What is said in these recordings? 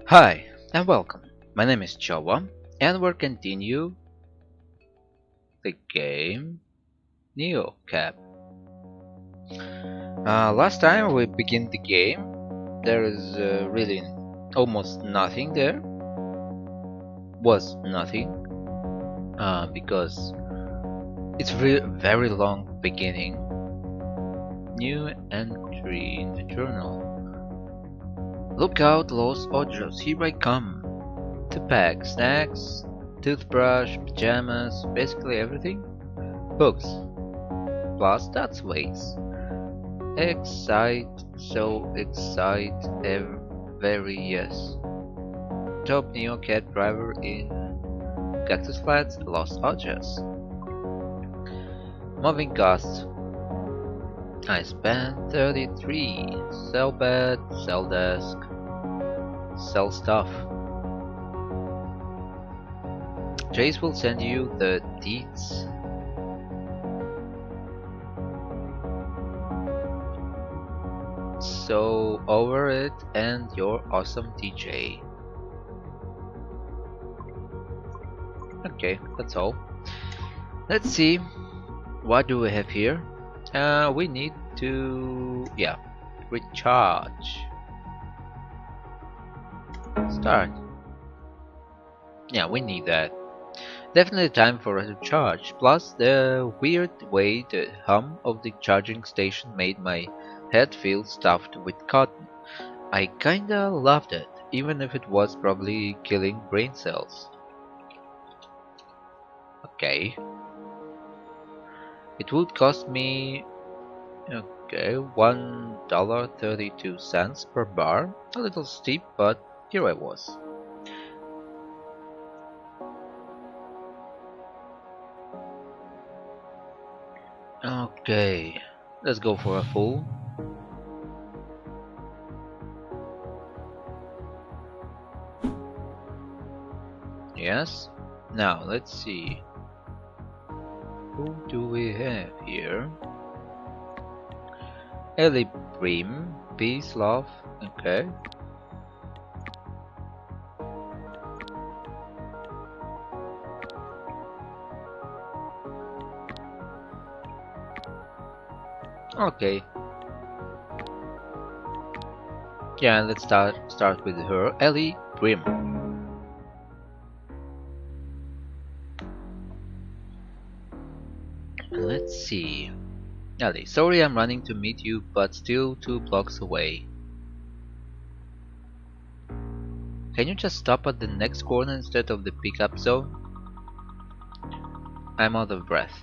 Hi and welcome. My name is Jowa and we'll continue the game Neo Cap. Last time we begin the game, there is really almost nothing there. Was nothing because it's very long beginning. New entry in the journal. Look out, Los Ojos, here I come. To pack snacks, toothbrush, pajamas, basically everything. Books, plus that's ways. Excite, so excite, very yes. Top Neo Cat driver in Cactus Flats, Los Angeles. Moving costs. I spent 33. Sell bed, sell desk, sell stuff. Jace will send you the deeds. So over it and your awesome DJ. Okay, that's all. Let's see. What do we have here? We need to recharge. Start. Yeah, we need that. Definitely time for us to charge. Plus the weird way the hum of the charging station made my head feel stuffed with cotton. I kinda loved it, even if it was probably killing brain cells. Okay. It would cost me $1.32 per bar. A little steep, but here I was. Okay, let's go for a full. Yes. Now let's see. Who do we have here? Ellie Brim, peace, love. Okay. Okay. Yeah, let's start with her. Ellie Brim. Let's see. Ellie, sorry I'm running to meet you, but still 2 blocks away. Can you just stop at the next corner instead of the pickup zone? I'm out of breath.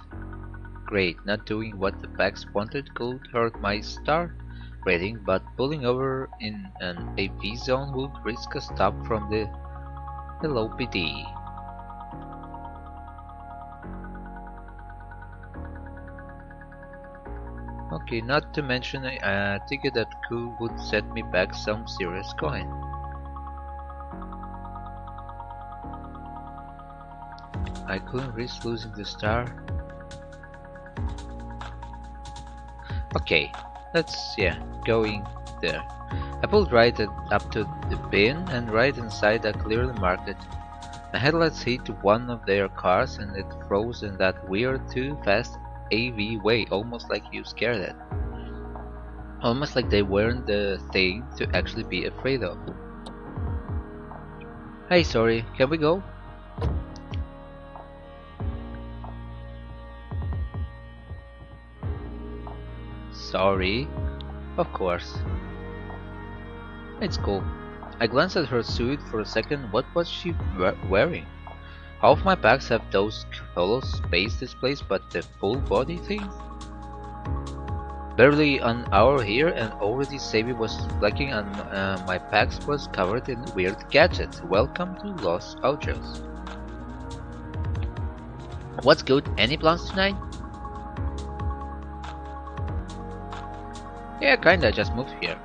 Great, not doing what the packs wanted could hurt my star rating, but pulling over in an AP zone would risk a stop from the Hello PD. Okay, not to mention a ticket that would set me back some serious coin. I couldn't risk losing the star. Okay, let's going there. I pulled right up to the bin and right inside I clearly marked it. My headlights hit one of their cars and it froze in that weird too fast AV way, almost like you scared it. Almost like they weren't the thing to actually be afraid of. Hey, sorry, can we go? Sorry. Of course. It's cool. I glanced at her suit for a second. What was she wearing? Half my packs have those hollow space displays, but the full body thing? Barely an hour here and already Savvy was flacking and my packs was covered in weird gadgets. Welcome to Los Ojos. What's good? Any plans tonight? Yeah, kinda, just moved here.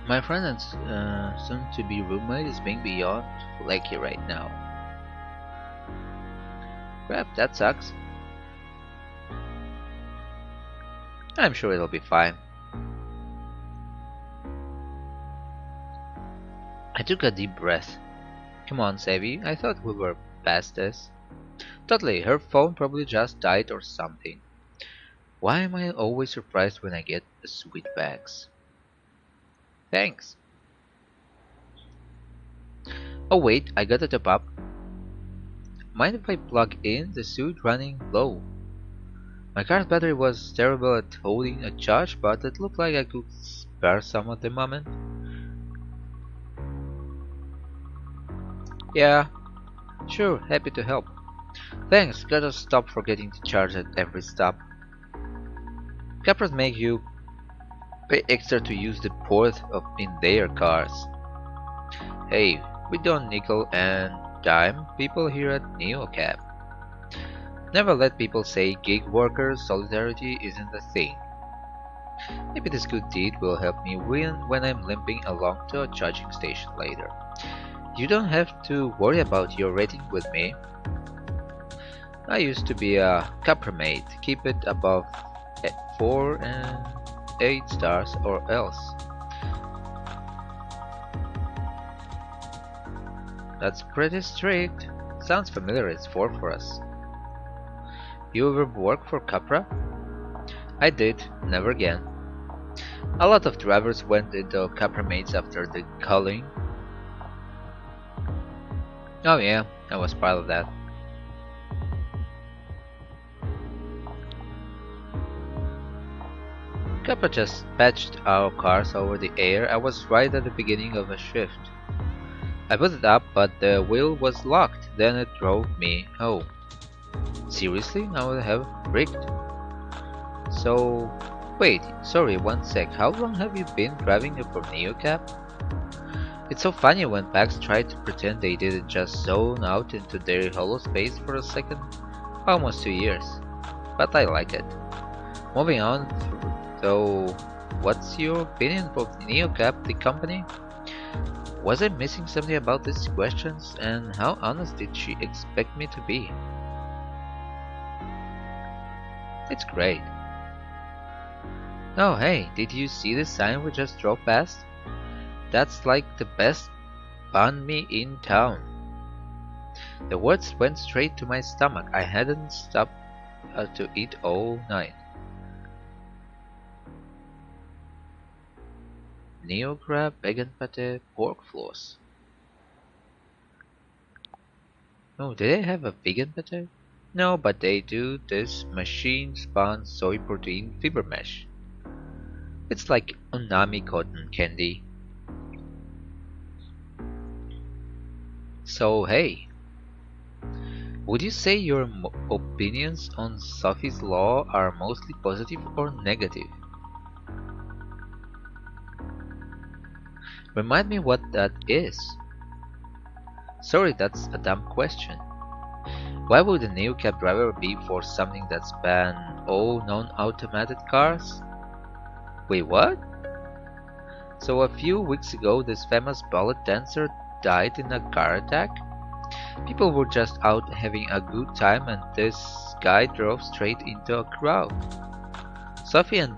My friend and soon-to-be roommate is being beyond flaky right now. Crap, that sucks. I'm sure it'll be fine. I took a deep breath. Come on, Savvy, I thought we were past this. Totally, her phone probably just died or something. Why am I always surprised when I get the sweet bags? Thanks. Oh wait, I got a top up. Mind if I plug in the suit running low? My car's battery was terrible at holding a charge, but it looked like I could spare some at the moment. Yeah, sure, happy to help. Thanks, gotta stop forgetting to charge at every stop. Capras make you pay extra to use the port in their cars. Hey, we don't nickel and dime people here at NeoCap. Never let people say gig workers solidarity isn't a thing. Maybe this good deed will help me win when I'm limping along to a charging station later. You don't have to worry about your rating with me. I used to be a Capramate. Keep it above 4 and 8 stars or else. That's pretty strict. Sounds familiar, it's 4 for us. You ever work for Capra? I did, never again. A lot of drivers went into Capramates after the culling. Oh yeah, I was part of that. Capra just patched our cars over the air. I was right at the beginning of a shift. I put it up, but the wheel was locked. Then it drove me home. Seriously? I would have rigged. So, wait, sorry, one sec. How long have you been driving for NeoCap? It's so funny when packs try to pretend they didn't just zone out into their hollow space for a second. Almost 2 years. But I like it. Moving on, though, what's your opinion of NeoCap, the company? Was I missing something about these questions, and how honest did she expect me to be? It's great. Oh hey, did you see the sign we just drove past? That's like the best banh mi in town. The words went straight to my stomach. I hadn't stopped to eat all night. Neo crab, vegan pate, pork floss. Oh, do they have a vegan pate? No, but they do this machine-spun soy protein fiber mesh. It's like unami cotton candy. So hey, would you say your opinions on Sophie's Law are mostly positive or negative? Remind me what that is. Sorry, that's a dumb question. Why would a new cab driver be for something that's banned all non-automated cars? Wait, what? So a few weeks ago this famous ballet dancer died in a car attack? People were just out having a good time and this guy drove straight into a crowd. Sophie and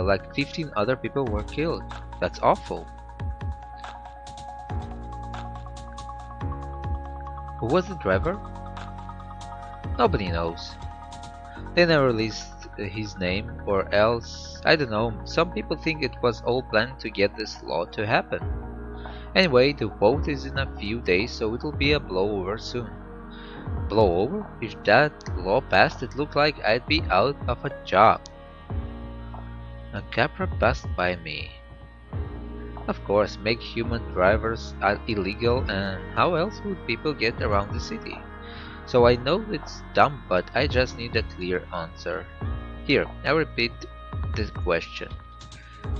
like 15 other people were killed. That's awful. Who was the driver? Nobody knows. They never released his name, or else, I don't know, some people think it was all planned to get this law to happen. Anyway, the vote is in a few days, so it'll be a blowover soon. Blowover? If that law passed, it looked like I'd be out of a job. A Capra passed by me. Of course, make human drivers illegal, and how else would people get around the city? So I know it's dumb, but I just need a clear answer. Here, I repeat the question.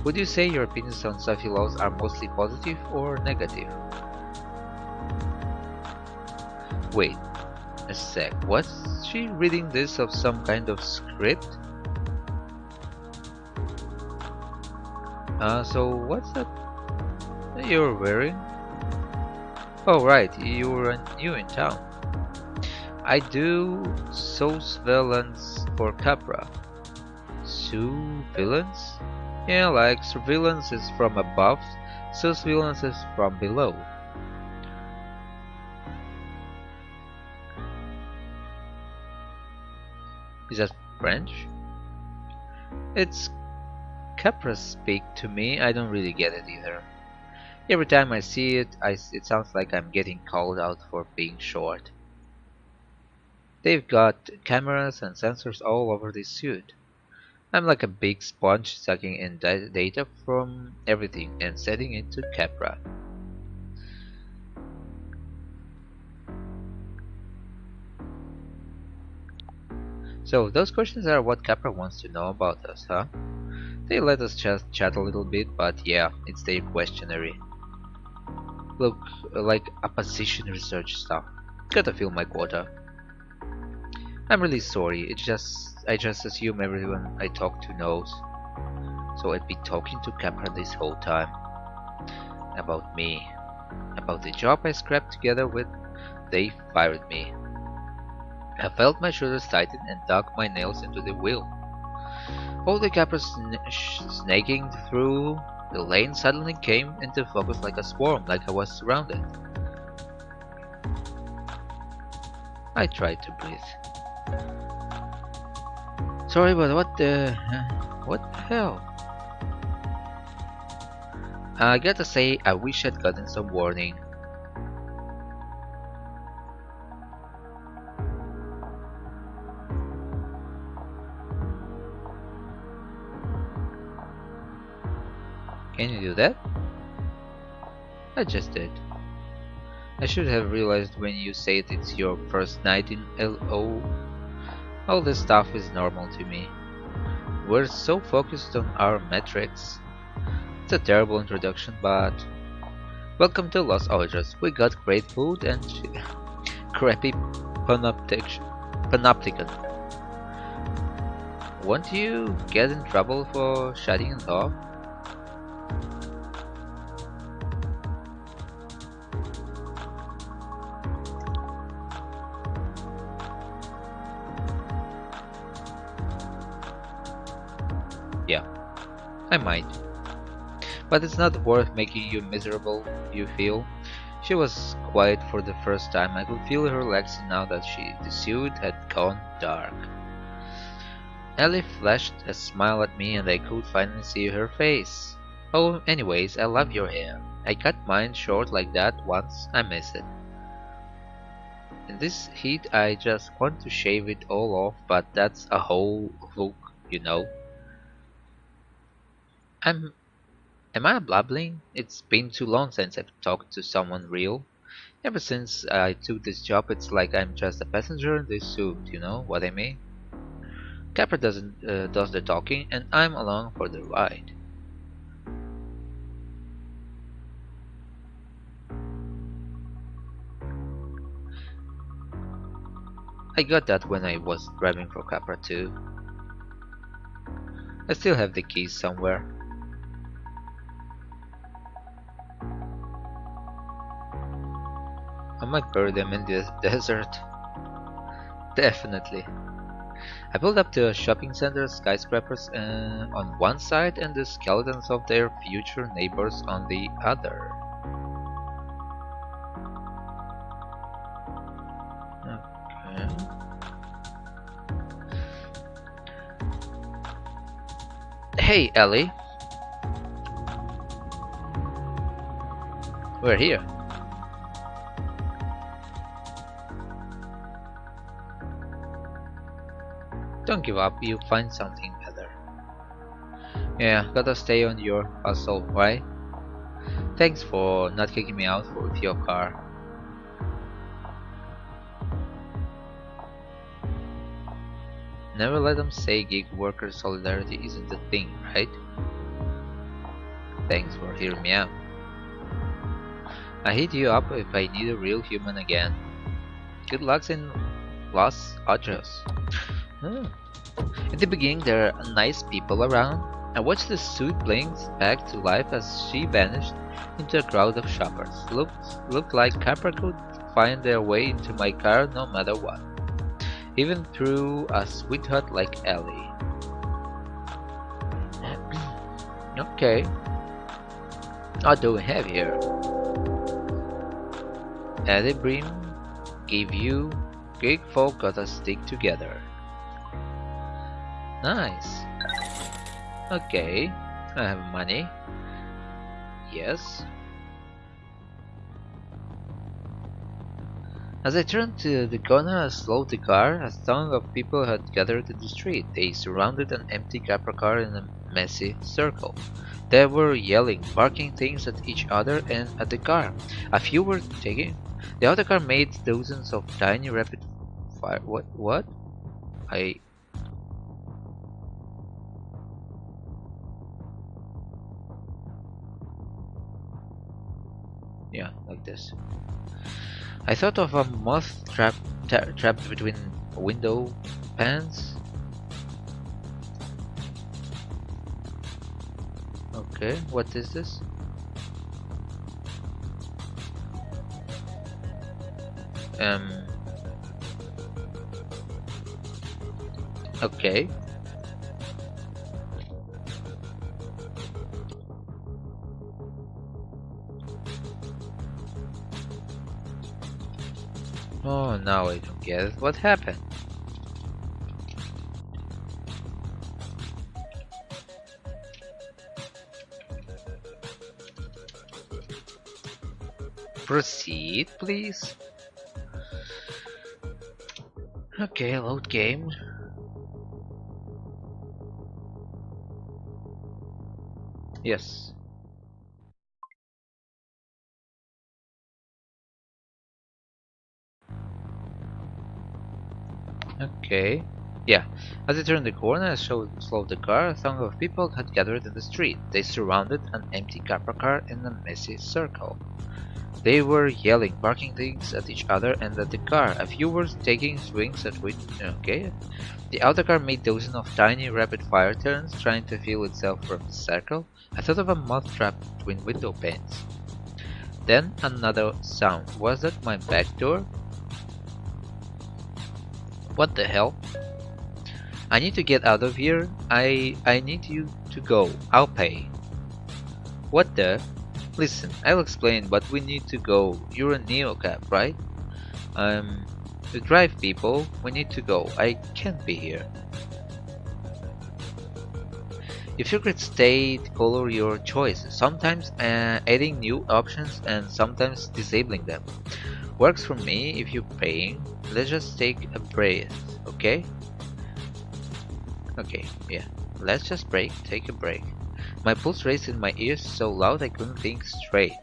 Would you say your opinions on Sophie laws are mostly positive or negative? Wait a sec, was she reading this of some kind of script? So what's that you're wearing? Oh right, you're new in town. I do surveillance for Capra. Surveillance? Yeah, like surveillance is from above, surveillance is from below. Is that French? It's Capra speak to me, I don't really get it either. Every time I see it, it sounds like I'm getting called out for being short. They've got cameras and sensors all over this suit. I'm like a big sponge sucking in data from everything and sending it to Capra. So those questions are what Capra wants to know about us, huh? They let us just chat a little bit, but yeah, it's their questionnaire. Look, like opposition research stuff. Gotta fill my quota. I'm really sorry, I just assume everyone I talk to knows. So I'd be talking to Capra this whole time. About me. About the job I scrapped together with. They fired me. I felt my shoulders tighten and dug my nails into the wheel. All the Capras snaking through the lane suddenly came into focus like a swarm, like I was surrounded. I tried to breathe. Sorry, but what the hell? I gotta say, I wish I'd gotten some warning. Can you do that? I just did. I should have realized when you said it's your first night in LO. All this stuff is normal to me. We're so focused on our metrics. It's a terrible introduction, but welcome to Los Angeles. We got great food and crappy panopticon. Won't you get in trouble for shutting it off? Yeah, I might. But it's not worth making you miserable, you feel. She was quiet for the first time. I could feel her relaxing now that the suit had gone dark. Ellie flashed a smile at me and I could finally see her face. Oh, anyways, I love your hair. I cut mine short like that once. I miss it. In this heat, I just want to shave it all off, but that's a whole look, you know. I'm Am I blabbling? It's been too long since I've talked to someone real. Ever since I took this job, it's like I'm just a passenger in this suit, you know what I mean? Capra does the talking, and I'm along for the ride. I got that when I was driving for Capra too. I still have the keys somewhere. I might bury them in the desert. Definitely. I pulled up to a shopping center, skyscrapers on one side and the skeletons of their future neighbors on the other. Okay. Hey, Ellie. We're here. Don't give up, you'll find something better. Yeah, gotta stay on your hustle, right? Thanks for not kicking me out with your car. Never let them say gig worker solidarity isn't a thing, right? Thanks for hearing me out. I hit you up if I need a real human again. Good luck in Los Angeles. Hmm. In the beginning, there are nice people around. I watched the suit blink back to life as she vanished into a crowd of shoppers. Looked like Capra could find their way into my car no matter what, even through a sweetheart like Ellie. Okay, what do we have here? Eddie Brim gave you Greek folk gotta stick together. Nice. Okay, I have money. Yes. As I turned to the corner and slowed the car, a throng of people had gathered in the street. They surrounded an empty Capra car in a messy circle. They were yelling, barking things at each other and at the car. A few were taking. The other car made dozens of tiny rapid fire. What? What? I. Yeah, like this. I thought of a moth trapped between window pans. Okay, what is this? Um. Okay. Oh, now I don't get it. What happened? Proceed, please. Okay, load game. Yes. Okay. Yeah. As I turned the corner and slowed the car, a throng of people had gathered in the street. They surrounded an empty Capra car in a messy circle. They were yelling, barking things at each other and at the car. A few were taking swings at which. Okay. The outer car made dozens of tiny rapid-fire turns, trying to feel itself from the circle. I thought of a moth trap between window panes. Then another sound. Was that my back door? What the hell? I need to get out of here. I need you to go. I'll pay. What the? Listen, I'll explain, but we need to go. You're a neocap, right? To drive people, we need to go. I can't be here. If you could state color your choice, sometimes adding new options and sometimes disabling them. Works for me if you're paying. Let's just take a breath, okay? Okay, yeah. Let's just take a break. My pulse raced in my ears so loud I couldn't think straight.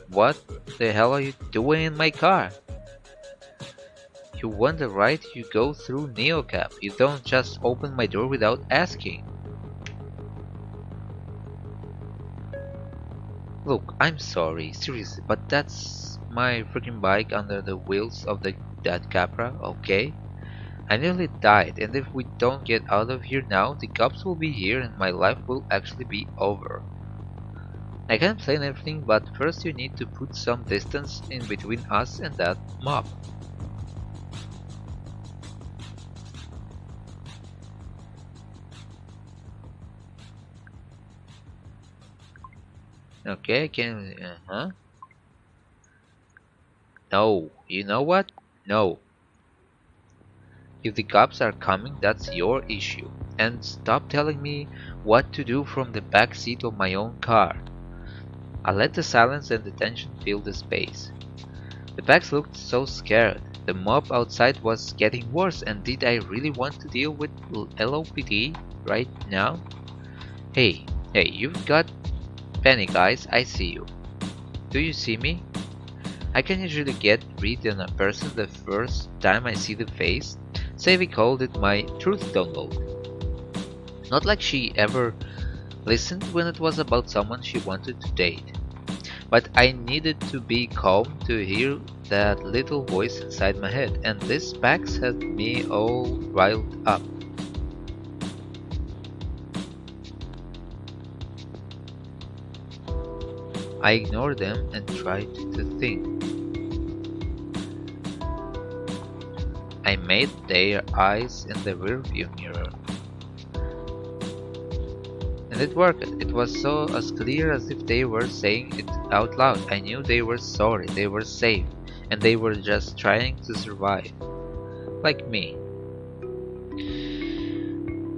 What the hell are you doing in my car? You want the right, you go through Neocap. You don't just open my door without asking. Look, I'm sorry, seriously, but that's my freaking bike under the wheels of that Capra, okay? I nearly died, and if we don't get out of here now, the cops will be here and my life will actually be over. I can explain everything, but first you need to put some distance in between us and that mob. Okay, No, you know what? No. If the cops are coming, that's your issue. And stop telling me what to do from the back seat of my own car. I let the silence and the tension fill the space. The backs looked so scared. The mob outside was getting worse, and did I really want to deal with LOPD right now? Hey, you've got panic eyes, I see you. Do you see me? I can usually get read on a person the first time I see the face. Savvy called it my truth download. Not like she ever listened when it was about someone she wanted to date. But I needed to be calm to hear that little voice inside my head, and this Pax had me all riled up. I ignored them and tried to think. I made their eyes in the rearview mirror. And it worked. It was so as clear as if they were saying it out loud. I knew they were sorry, they were safe, and they were just trying to survive. Like me.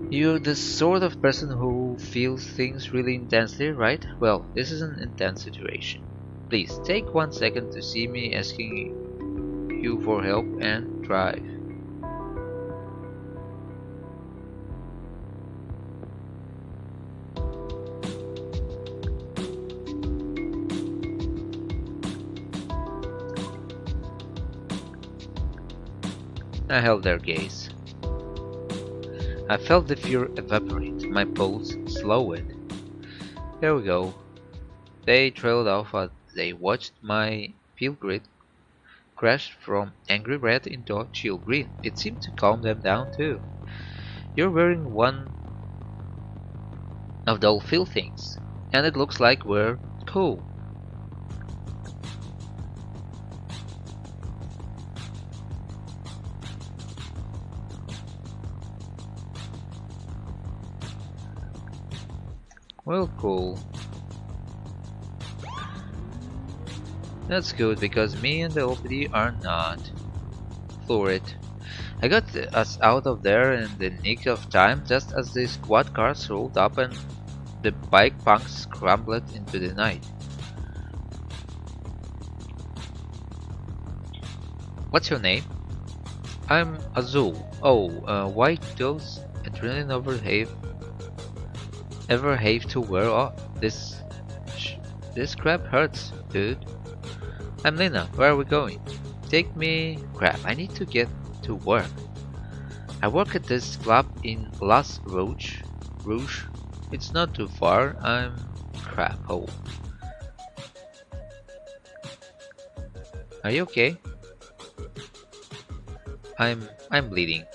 You're the sort of person who feels things really intensely, right? Well, this is an intense situation. Please take 1 second to see me asking you for help and drive. I held their gaze. I felt the fear evaporate, my pulse slowed. There we go. They trailed off as they watched my field grid crash from angry red into a chill green. It seemed to calm them down too. You're wearing one of those field things, and it looks like we're cool. Well, cool. That's good because me and the OPD are not. Fluid. I got us out of there in the nick of time just as the squad cars rolled up and the bike punks scrambled into the night. What's your name? I'm Azul. Oh, why those adrenaline ever have to wear off? This crap hurts, dude. I'm Lina. Where are we going? Take me. Crap, I need to get to work. I work at this club in Las Rouge. Rouge. It's not too far. I'm crap. Oh, are you okay? I'm bleeding.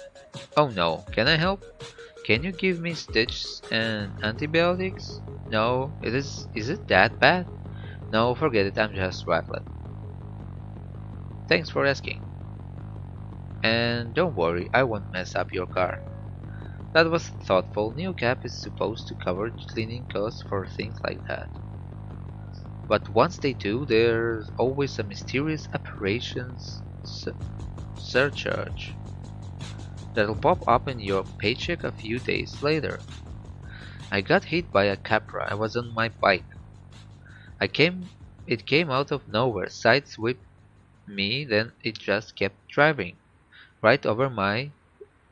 Oh no. Can I help? Can you give me stitches and antibiotics? No. Is it that bad? No, forget it. I'm just rattled. Thanks for asking. And don't worry, I won't mess up your car. That was thoughtful. New cap is supposed to cover cleaning costs for things like that. But once they do, there's always a mysterious operations surcharge that'll pop up in your paycheck a few days later. I got hit by a Capra. I was on my bike. It came out of nowhere, sideswiped me, then it just kept driving right over my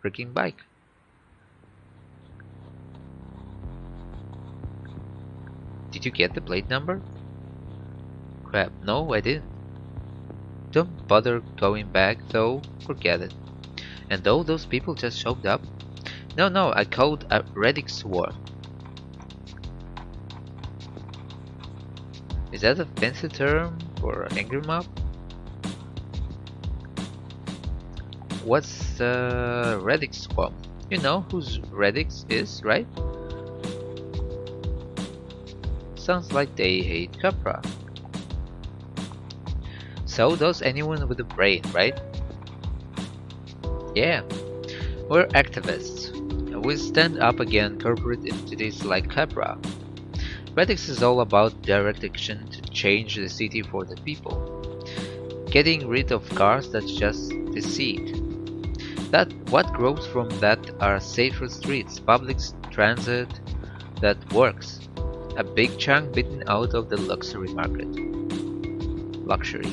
freaking bike. Did you get the plate number? Crap, no, I didn't. Don't bother going back, though. Forget it. And though those people just showed up? No, no, I called a Reddick swarm. Is that a fancy term for an angry mob? What's a Reddick swarm? You know whose Reddix is, right? Sounds like they hate Capra. So does anyone with a brain, right? Yeah, we're activists. We stand up against corporate entities like Capra. Reddix is all about direct action to change the city for the people. Getting rid of cars that just deceit. That what grows from that are safer streets, public transit that works. A big chunk bitten out of the luxury market. Luxury.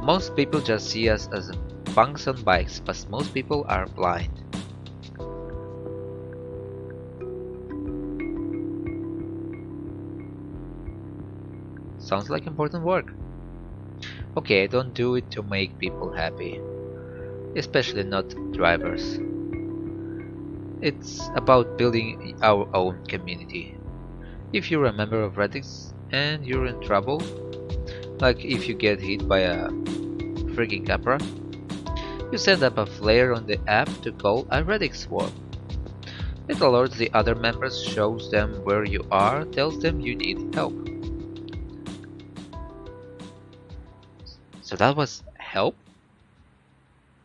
Most people just see us as punks on bikes, but most people are blind. Sounds like important work. Okay, I don't do it to make people happy. Especially not drivers. It's about building our own community. If you're a member of Reddix and you're in trouble, like if you get hit by a freaking Capra, you send up a flare on the app to call a Reddix swarm. It alerts the other members, shows them where you are, tells them you need help. So that was help?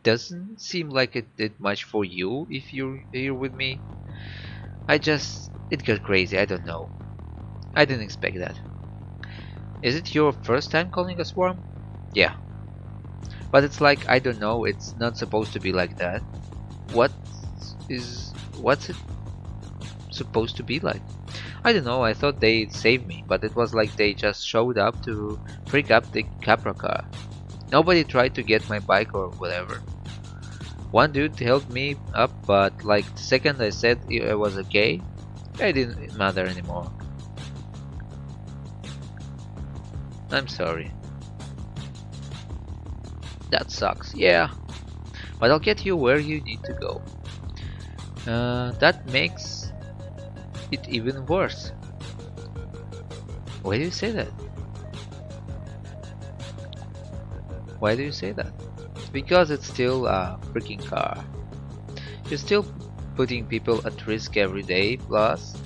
Doesn't seem like it did much for you if you're here with me. It got crazy, I don't know. I didn't expect that. Is it your first time calling a swarm? Yeah. But it's like, I don't know, it's not supposed to be like that. What what's it supposed to be like? I don't know, I thought they'd save me, but it was like they just showed up to freak up the Capra car. Nobody tried to get my bike or whatever. One dude helped me up, but like the second I said I was okay, it didn't matter anymore. I'm sorry. That sucks, yeah. But I'll get you where you need to go. That makes it even worse. Why do you say that? Why do you say that? Because it's still a freaking car. You're still putting people at risk every day, plus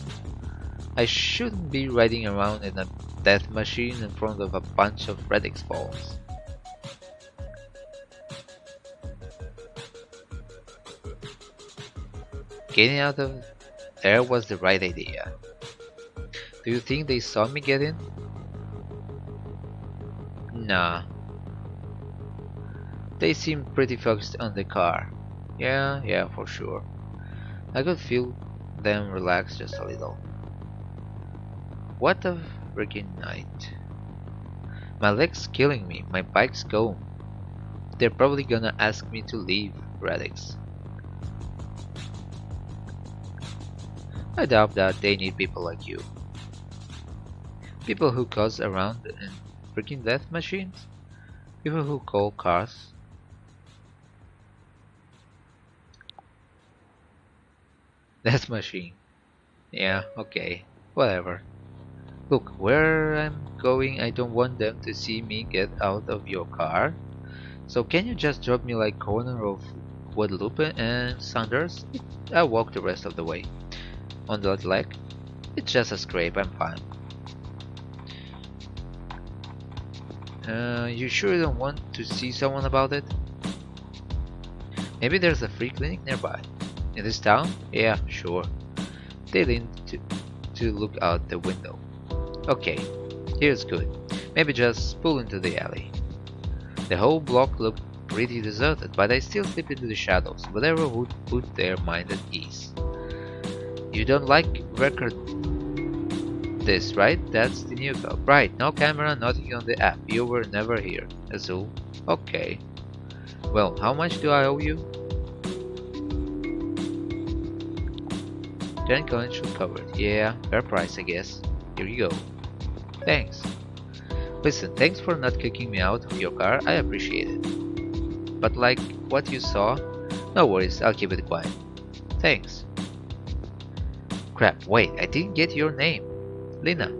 I shouldn't be riding around in a death machine in front of a bunch of Reddix balls. Getting out of there was the right idea. Do you think they saw me get in? Nah. They seemed pretty focused on the car. Yeah, for sure. I could feel them relax just a little. What a freaking night. My leg's killing me, my bike's gone. They're probably gonna ask me to leave, Radix. I doubt that they need people like you. People who cause around in freaking death machines? People who call cars? Death machine. Yeah, okay. Whatever. Look, where I'm going, I don't want them to see me get out of your car. So can you just drop me like corner of Guadalupe and Saunders? I'll walk the rest of the way. On that leg? It's just a scrape, I'm fine. You sure you don't want to see someone about it? Maybe there's a free clinic nearby. In this town? Yeah, sure. They leaned to look out the window. Okay, here's good. Maybe just pull into the alley. The whole block looked pretty deserted, but I still slip into the shadows, whatever would put their mind at ease. You don't like record this, right? That's the new code. Right, no camera, nothing on the app. You were never here. Azul. Okay. Well, how much do I owe you? 10 coins should cover it. Yeah, fair price, I guess. Here you go. Thanks. Listen, thanks for not kicking me out of your car. I appreciate it. But like what you saw, no worries, I'll keep it quiet. Thanks. Crap, wait, I didn't get your name. Lina.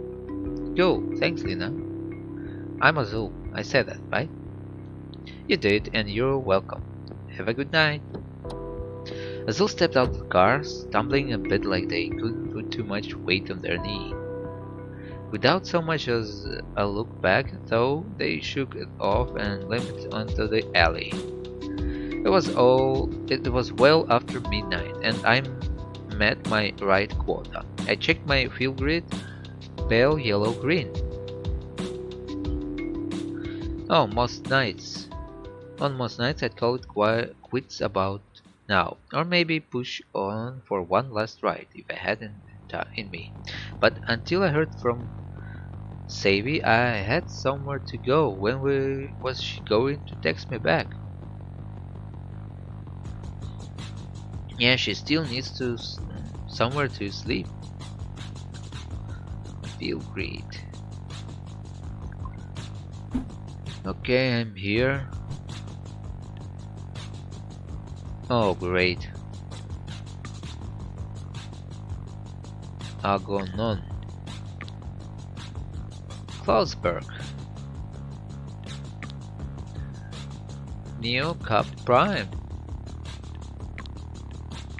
Yo, thanks Lina. I'm Azul. I said that, right? You did, and you're welcome. Have a good night. Azul stepped out of the car, stumbling a bit like they couldn't put too much weight on their knee. Without so much as a look back, though, they shook it off and limped onto the alley. It was well after midnight, and I met my ride quota. I checked my fuel grid, pale yellow green. Oh, on most nights I'd call it quits about now, or maybe push on for one last ride if I had in me. But until I heard from Savvy, I had somewhere to go. When was she going to text me back? Yeah, she still needs to somewhere to sleep. Feel great. Okay, I'm here. Oh, great. Agonon. Klausberg. Neo Cap Prime.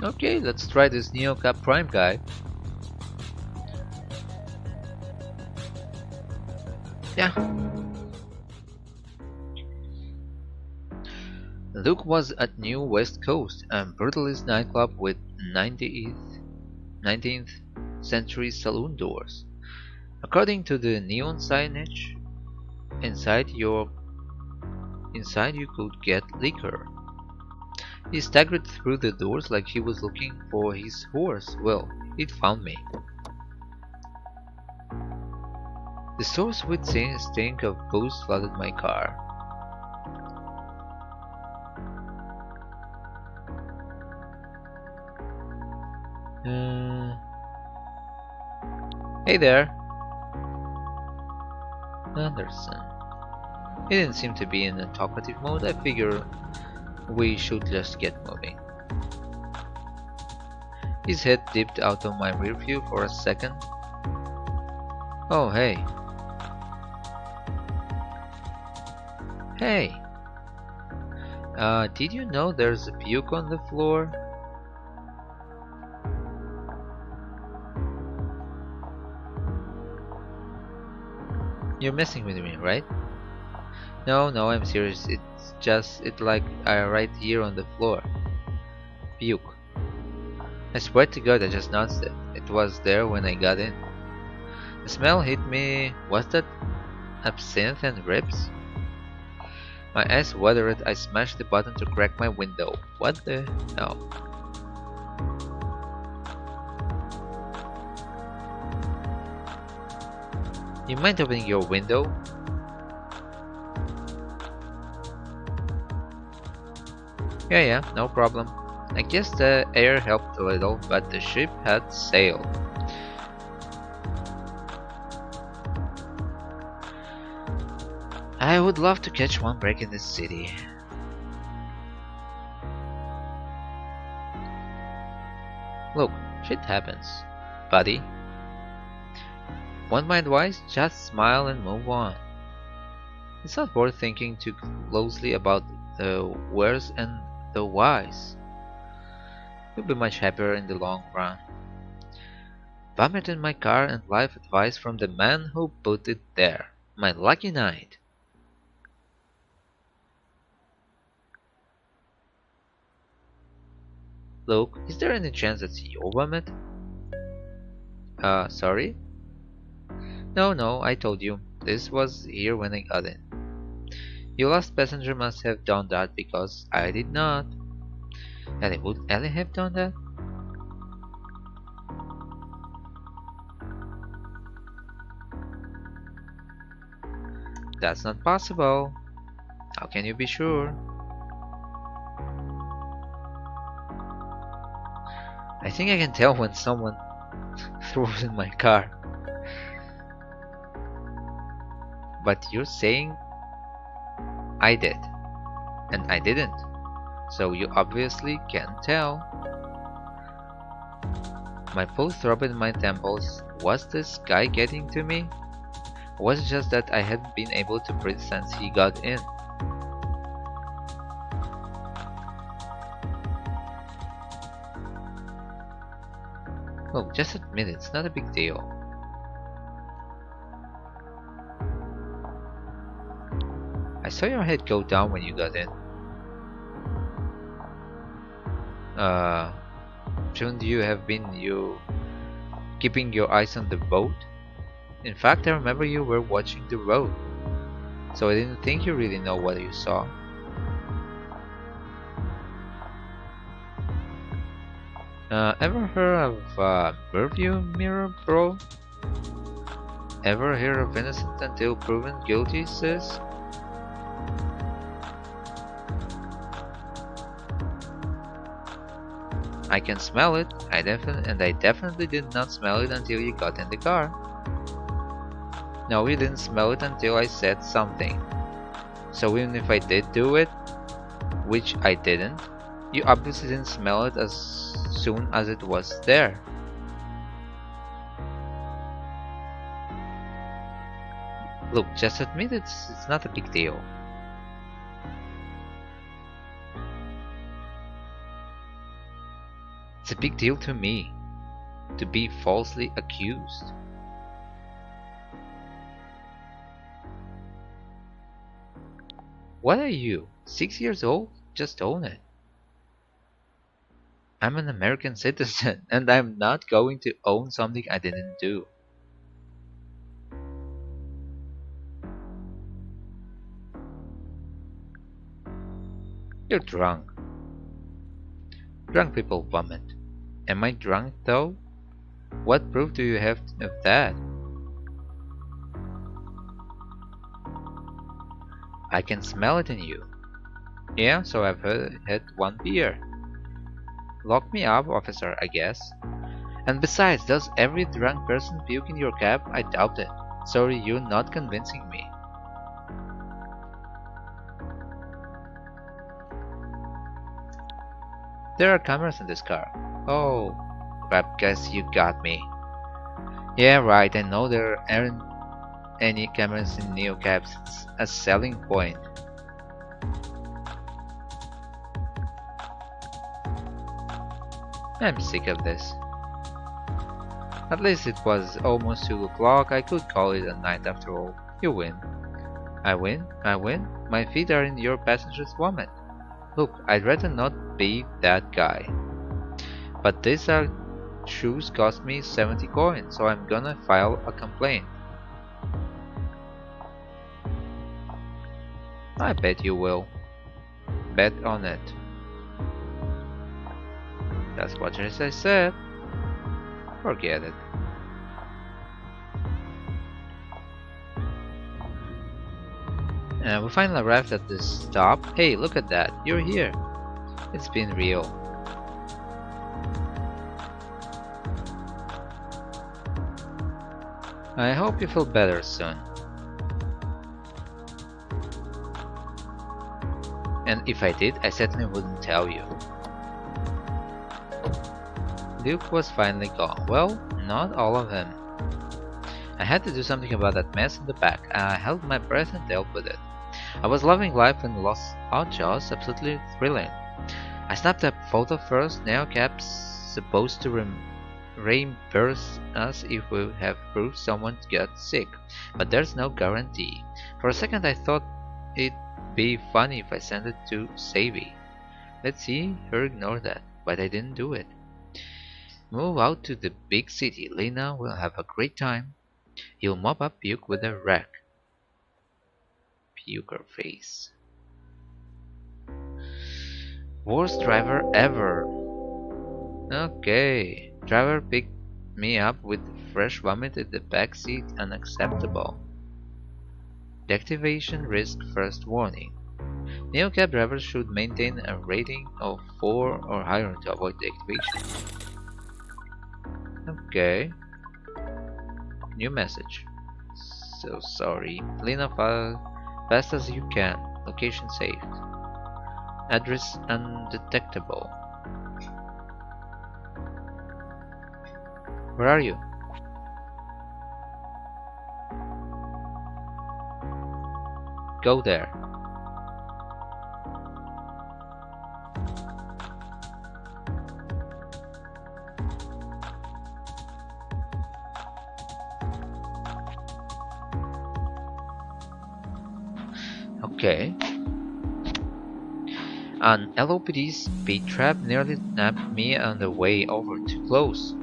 Okay, let's try this Neo Cap Prime guy. Yeah. Luke was at New West Coast, a brutalist nightclub with 90th 19th century saloon doors. According to the neon signage, inside your inside you could get liquor. He staggered through the doors like he was looking for his horse. Well, he'd found me. The sore sweet stink of booze flooded my car. Hey there, Anderson. He didn't seem to be in a talkative mode. I figure we should just get moving. His head dipped out of my rear view for a second. Oh, hey. Hey. Did you know there's a puke on the floor? You're messing with me, right? No, I'm serious. It's just, like right here on the floor. Puke. I swear to God I just noticed it. It was there when I got in. The smell hit me. Was that absinthe and ribs? My eyes watered. I smashed the button to crack my window. What the hell? You mind opening your window? Yeah, no problem. I guess the air helped a little, but the ship had sailed. I would love to catch one break in this city. Look, shit happens, buddy. Want my advice? Just smile and move on. It's not worth thinking too closely about the wheres and the whys. You'll be much happier in the long run. Vomit in my car and life advice from the man who put it there. My lucky night. Look, is there any chance that's your vomit? Sorry? No, I told you. This was here when I got in. Your last passenger must have done that because I did not. Ellie, would Ellie have done that? That's not possible. How can you be sure? I think I can tell when someone throws in my car. But you're saying I did, and I didn't. So you obviously can't tell. My pulse throbbed in my temples. Was this guy getting to me? Or was it just that I hadn't been able to breathe since he got in? Look, just admit it, it's not a big deal. I saw your head go down when you got in. Shouldn't you have been keeping your eyes on the boat? In fact, I remember you were watching the road, so I didn't think you really know what you saw. Ever heard of rearview mirror, bro? Ever hear of innocent until proven guilty, sis? I can smell it. I definitely did not smell it until you got in the car. No, you didn't smell it until I said something. So even if I did do it, which I didn't, you obviously didn't smell it as soon as it was there. Look, just admit it's not a big deal. It's a big deal to me to be falsely accused. What are you? 6 years old? Just own it. I'm an American citizen, and I'm not going to own something I didn't do. You're drunk. Drunk people vomit. Am I drunk though? What proof do you have of that? I can smell it in you. Yeah, so I've had one beer. Lock me up, officer, I guess. And besides, does every drunk person puke in your cab? I doubt it. Sorry, you're not convincing me. There are cameras in this car. Oh, crap, guess you got me. Yeah, right, I know there aren't any cameras in neo cabs. It's a selling point. I'm sick of this. At least it was almost 2 o'clock. I could call it a night after all. You win. I win? I win? My feet are in your passenger's vomit. Look, I'd rather not be that guy. But these shoes cost me 70 coins, so I'm gonna file a complaint. I bet you will. Bet on it. That's what I said. Forget it. We finally arrived at the stop. Hey, look at that. You're here. It's been real. I hope you feel better soon. And if I did, I certainly wouldn't tell you. Luke was finally gone. Well, not all of him. I had to do something about that mess in the back. I held my breath and dealt with it. I was loving life in Los Ochos, absolutely thrilling. I snapped a photo first. Now Cap's supposed to reimburse us if we have proof someone got sick, but there's no guarantee. For a second I thought it'd be funny if I sent it to Savvy. Let's see her ignore that, but I didn't do it. Move out to the big city. Lina will have a great time. He'll mop up puke with a rag. Puker face. Worst driver ever. Okay. Driver picked me up with fresh vomit in the back seat. Unacceptable. Deactivation risk first warning. Neocab drivers should maintain a rating of 4 or higher to avoid deactivation. Okay. New message. So sorry. Lina, fast as you can. Location saved. Address undetectable. Where are you? Go there. Okay. An LOPD speed trap nearly nabbed me on the way over, too close.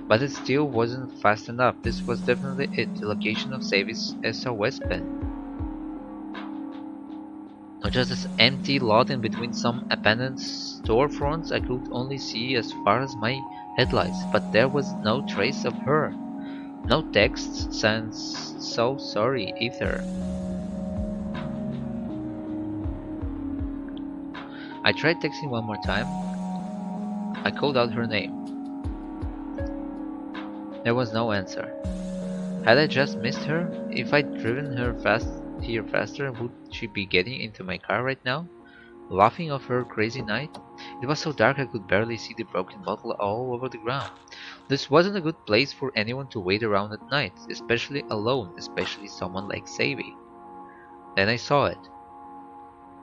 But it still wasn't fast enough. This was definitely it, the location of Savvy's SOS pin. Not just this empty lot in between some abandoned storefronts. I could only see as far as my headlights, but there was no trace of her. No text since so sorry either. I tried texting one more time. I called out her name. There was no answer. Had I just missed her? If I'd driven her here faster, would she be getting into my car right now? Laughing off her crazy night? It was so dark I could barely see the broken bottle all over the ground. This wasn't a good place for anyone to wait around at night, especially alone, especially someone like Savvy. Then I saw it.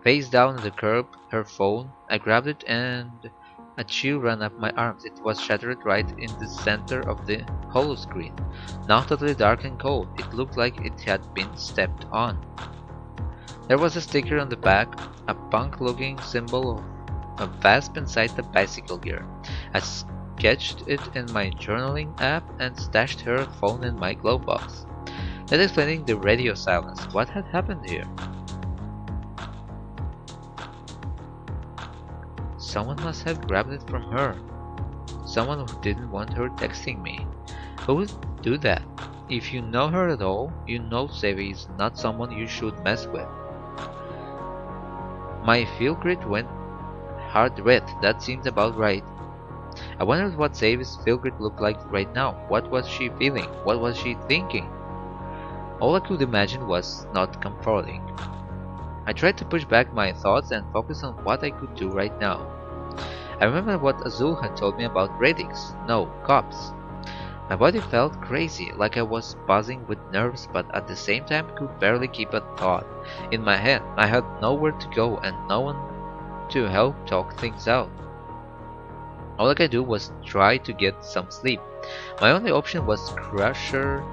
Face down on the curb, her phone. I grabbed it and a chill ran up my arms. It was shattered right in the center of the holoscreen. Now totally dark and cold. It looked like it had been stepped on. There was a sticker on the back, a punk-looking symbol of a Vasp inside the bicycle gear. I sketched it in my journaling app and stashed her phone in my glove box. That explaining the radio silence. What had happened here? Someone must have grabbed it from her. Someone who didn't want her texting me. Who would do that? If you know her at all, you know Sevi is not someone you should mess with. My feel grid went hard red. That seems about right. I wondered what Sevi's feel grid looked like right now. What was she feeling? What was she thinking? All I could imagine was not comforting. I tried to push back my thoughts and focus on what I could do right now. I remembered what Azul had told me about radix, no, cops. My body felt crazy, like I was buzzing with nerves, but at the same time could barely keep a thought in my head. I had nowhere to go and no one to help talk things out. All I could do was try to get some sleep. My only option was Crusher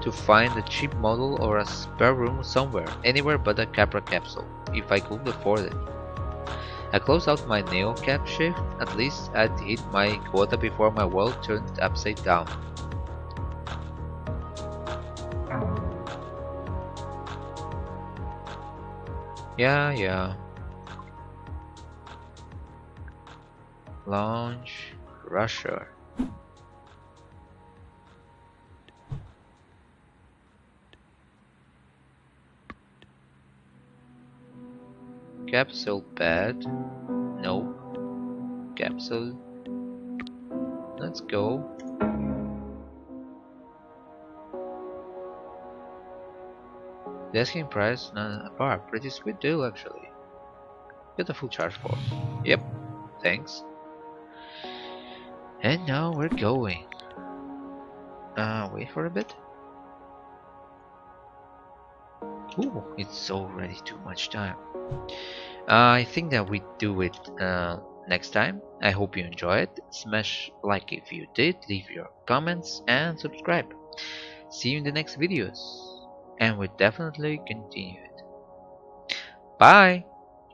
to find a cheap model or a spare room somewhere, anywhere but a Capra capsule, if I could afford it. I closed out my Neo Cap shift, at least I'd hit my quota before my world turned upside down. Yeah. Launch Crusher. Capsule pad. Nope. Capsule. Let's go. The asking price, none apart. Pretty sweet deal actually. Get a full charge for. Yep. Thanks. And now we're going. Wait for a bit. Ooh, it's already too much time. I think that we do it next time. I hope you enjoyed. Smash like if you did, leave your comments and subscribe. See you in the next videos. And we'll definitely continue it. Bye!